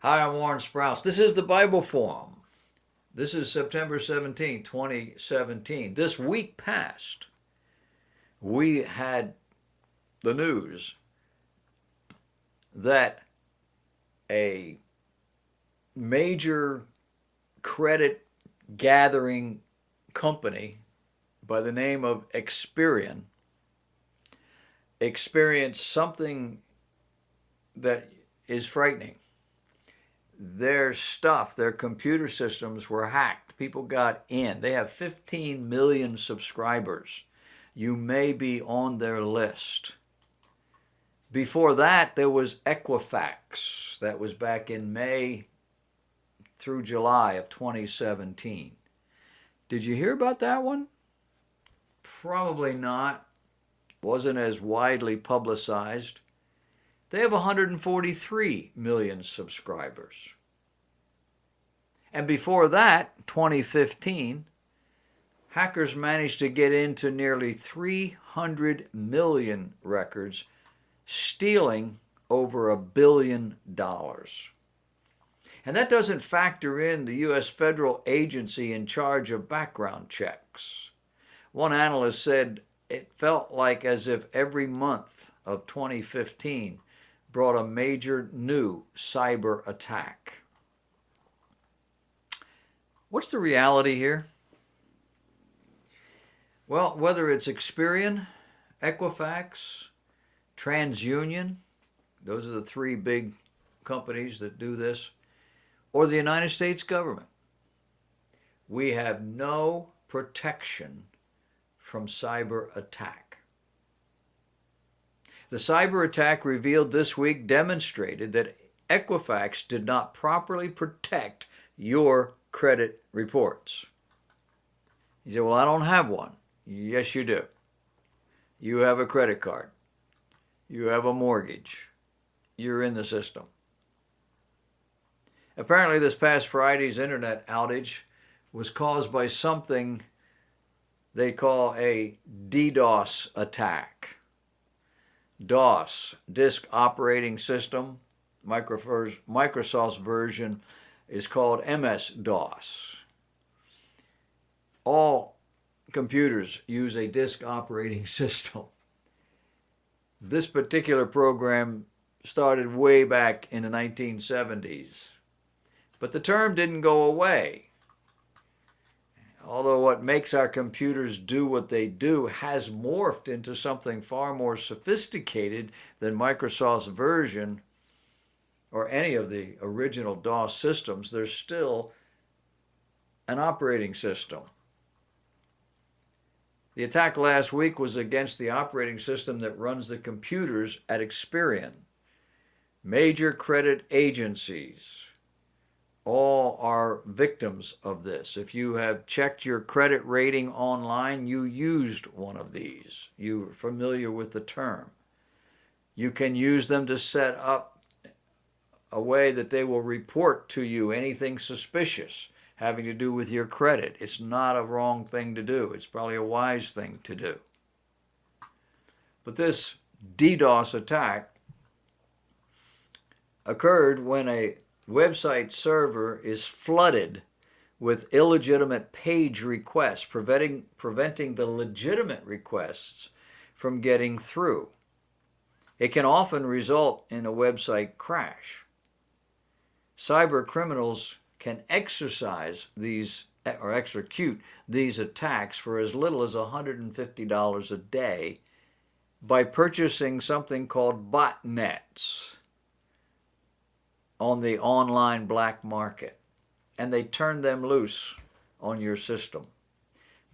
Hi, I'm Warren Sprouse. This is the Bible Forum. This is September 17, 2017. This week past, we had the news that a major credit gathering company by the name of Experian experienced something that is frightening. Their stuff, their computer systems were hacked. People got in. They have 15 million subscribers. You may be on their list. Before that, there was Equifax. That was back in May through July of 2017. Did you hear about that one? Probably not. Wasn't as widely publicized. They have 143 million subscribers. And before that, 2015, hackers managed to get into nearly 300 million records, stealing over $1 billion. And that doesn't factor in the U.S. federal agency in charge of background checks. One analyst said it felt like as if every month of 2015 brought a major new cyber attack. What's the reality here? Well, whether it's Experian, Equifax, TransUnion, those are the three big companies that do this, or the United States government, we have no protection from cyber attack. The cyber attack revealed this week demonstrated that Equifax did not properly protect your credit reports. You say, well, I don't have one. Yes, you do. You have a credit card. You have a mortgage. You're in the system. Apparently, this past Friday's internet outage was caused by something they call a DDoS attack. DOS, Disk Operating System, Microsoft's version is called MS-DOS. All computers use a disk operating system. This particular program started way back in the 1970s, but the term didn't go away. Although what makes our computers do what they do has morphed into something far more sophisticated than Microsoft's version or any of the original DOS systems, there's still an operating system. The attack last week was against the operating system that runs the computers at Experian. Major credit agencies all are victims of this. If you have checked your credit rating online, you used one of these. You're familiar with the term. You can use them to set up a way that they will report to you anything suspicious having to do with your credit. It's not a wrong thing to do. It's probably a wise thing to do. But this DDoS attack occurred when a website server is flooded with illegitimate page requests, preventing the legitimate requests from getting through. It can often result in a website crash. Cyber criminals can exercise these or execute these attacks for as little as $150 a day by purchasing something called botnets on the online black market, and they turn them loose on your system.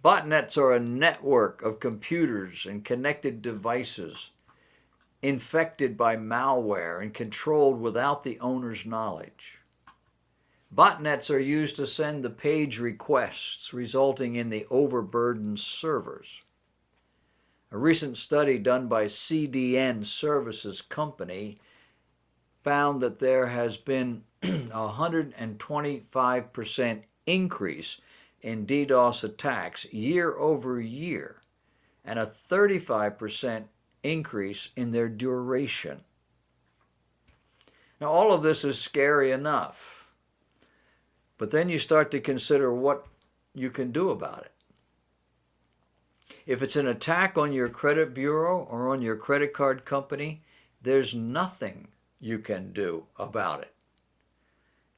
Botnets are a network of computers and connected devices infected by malware and controlled without the owner's knowledge. Botnets are used to send the page requests, resulting in the overburdened servers. A recent study done by CDN Services Company found that there has been a 125% increase in DDoS attacks year over year and a 35% increase in their duration. Now, all of this is scary enough, but then you start to consider what you can do about it. If it's an attack on your credit bureau or on your credit card company, there's nothing you can do about it.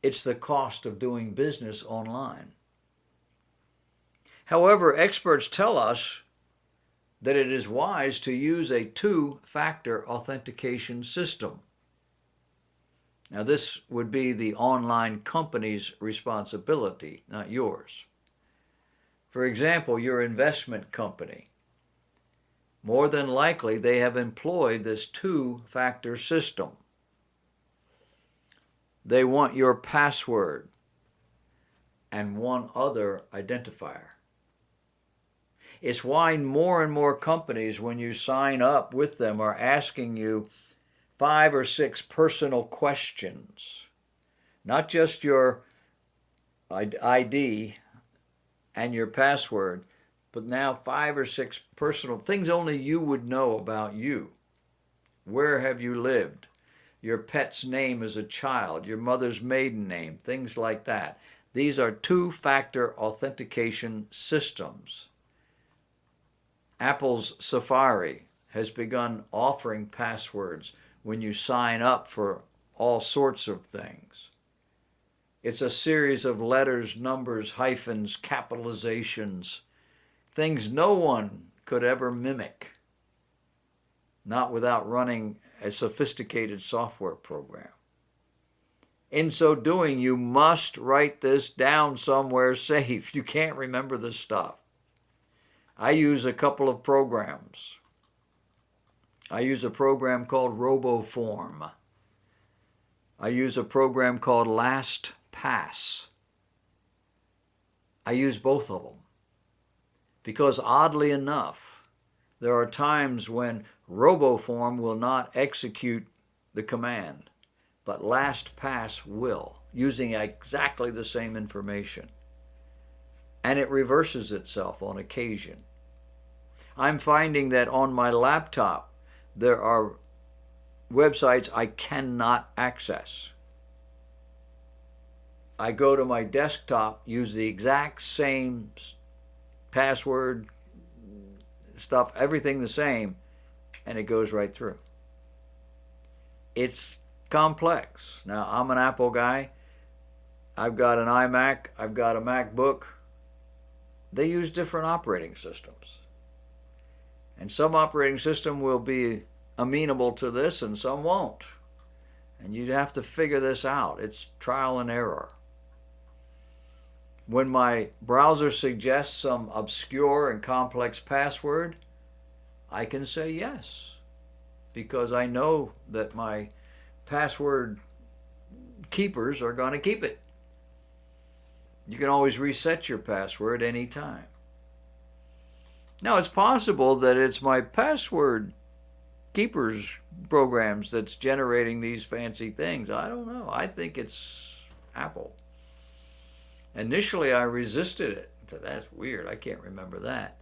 It's the cost of doing business online. However, experts tell us that it is wise to use a two-factor authentication system. Now, this would be the online company's responsibility, not yours. For example, your investment company. More than likely, they have employed this two-factor system. They want your password and one other identifier. It's why more and more companies, when you sign up with them, are asking you 5 or 6 personal questions. Not just your ID and your password, but now 5 or 6 personal things only you would know about you. Where have you lived? Your pet's name as a child, your mother's maiden name, things like that. These are two-factor authentication systems. Apple's Safari has begun offering passwords when you sign up for all sorts of things. It's a series of letters, numbers, hyphens, capitalizations, things no one could ever mimic, not without running a sophisticated software program. In so doing, you must write this down somewhere safe. You can't remember this stuff. I use a couple of programs. I use a program called RoboForm. I use a program called LastPass. I use both of them because, oddly enough, there are times when RoboForm will not execute the command, but LastPass will, using exactly the same information. And it reverses itself on occasion. I'm finding that on my laptop, there are websites I cannot access. I go to my desktop, use the exact same password, stuff, everything the same, and it goes right through. It's complex. Now, I'm an Apple guy. I've got an iMac. I've got a MacBook. They use different operating systems. And some operating system will be amenable to this and some won't. And you'd have to figure this out. It's trial and error. When my browser suggests some obscure and complex password, I can say yes, because I know that my password keepers are going to keep it. You can always reset your password anytime. Now, it's possible that it's my password keepers programs that's generating these fancy things. I don't know. I think it's Apple. Initially, I resisted it. I said, that's weird. I can't remember that.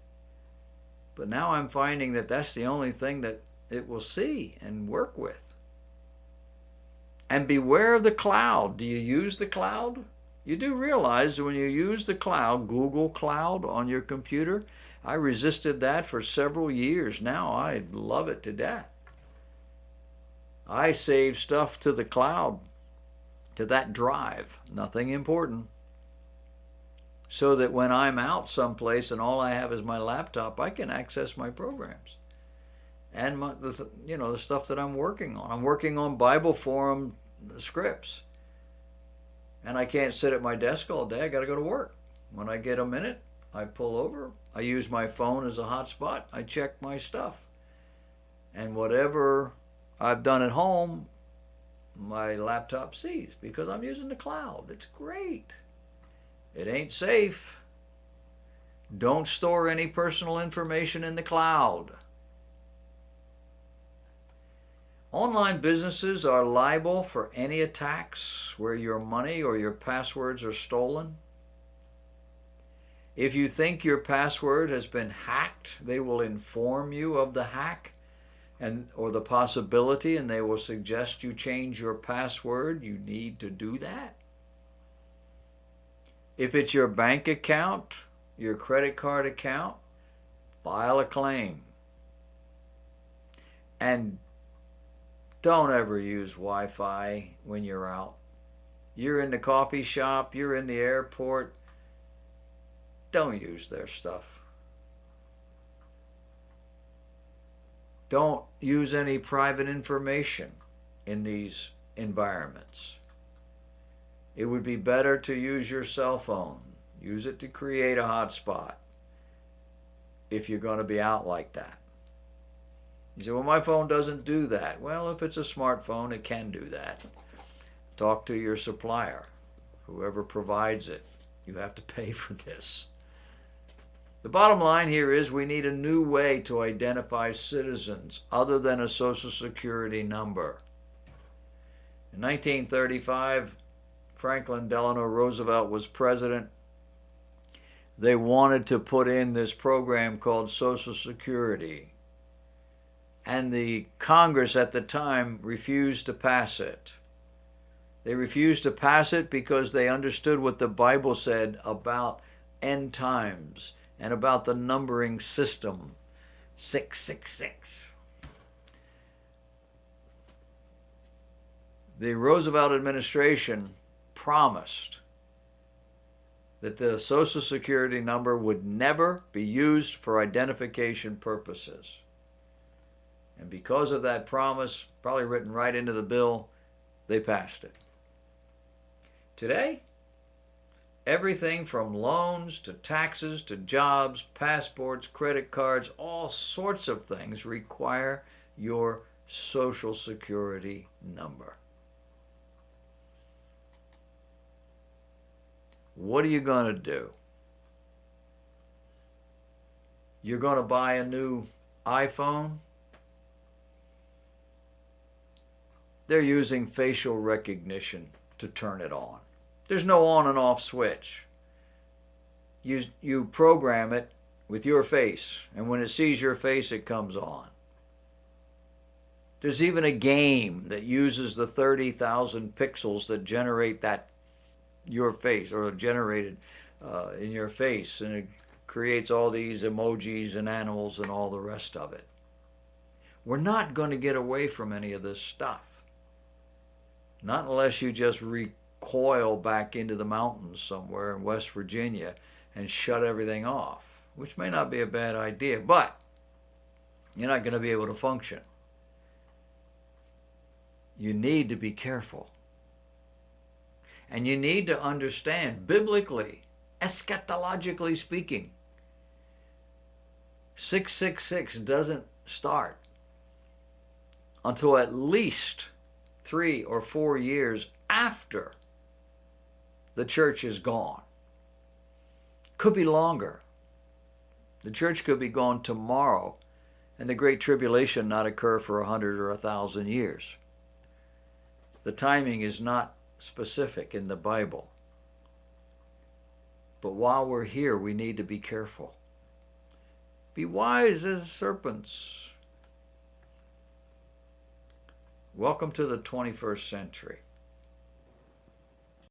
But now I'm finding that that's the only thing that it will see and work with. And beware of the cloud. Do you use the cloud? You do realize that when you use the cloud, Google Cloud on your computer, I resisted that for several years. Now I love it to death. I save stuff to the cloud, to that drive, nothing important, so that when I'm out someplace and all I have is my laptop, I can access my programs and the stuff that I'm working on. I'm working on Bible Forum scripts. And I can't sit at my desk all day. I got to go to work. When I get a minute, I pull over. I use my phone as a hotspot. I check my stuff. And whatever I've done at home, my laptop sees because I'm using the cloud. It's great. It ain't safe. Don't store any personal information in the cloud. Online businesses are liable for any attacks where your money or your passwords are stolen. If you think your password has been hacked, they will inform you of the hack or the possibility, and they will suggest you change your password, you need to do that. If it's your bank account, your credit card account, file a claim. And don't ever use Wi-Fi when you're out. You're in the coffee shop, you're in the airport, don't use their stuff. Don't use any private information in these environments. It would be better to use your cell phone. Use it to create a hotspot if you're going to be out like that. You say, well, my phone doesn't do that. Well, if it's a smartphone, it can do that. Talk to your supplier, whoever provides it. You have to pay for this. The bottom line here is we need a new way to identify citizens other than a Social Security number. In 1935, Franklin Delano Roosevelt was president. They wanted to put in this program called Social Security. And the Congress at the time refused to pass it. They refused to pass it because they understood what the Bible said about end times and about the numbering system, 666. The Roosevelt administration promised that the Social Security number would never be used for identification purposes. And because of that promise, probably written right into the bill, they passed it. Today, everything from loans to taxes to jobs, passports, credit cards, all sorts of things require your Social Security number. What are you going to do? You're going to buy a new iPhone? They're using facial recognition to turn it on. There's no on and off switch. You program it with your face, and when it sees your face, it comes on. There's even a game that uses the 30,000 pixels that generate your face, or generated in your face, and it creates all these emojis and animals and all the rest of it. We're not going to get away from any of this stuff. Not unless you just recoil back into the mountains somewhere in West Virginia and shut everything off, which may not be a bad idea, but you're not going to be able to function. You need to be careful. And you need to understand, biblically, eschatologically speaking, 666 doesn't start until at least 3 or 4 years after the church is gone. Could be longer. The church could be gone tomorrow and the Great Tribulation not occur for 100 or 1,000 years. The timing is not specific in the Bible. But while we're here, we need to be careful. Be wise as serpents. Welcome to the 21st century.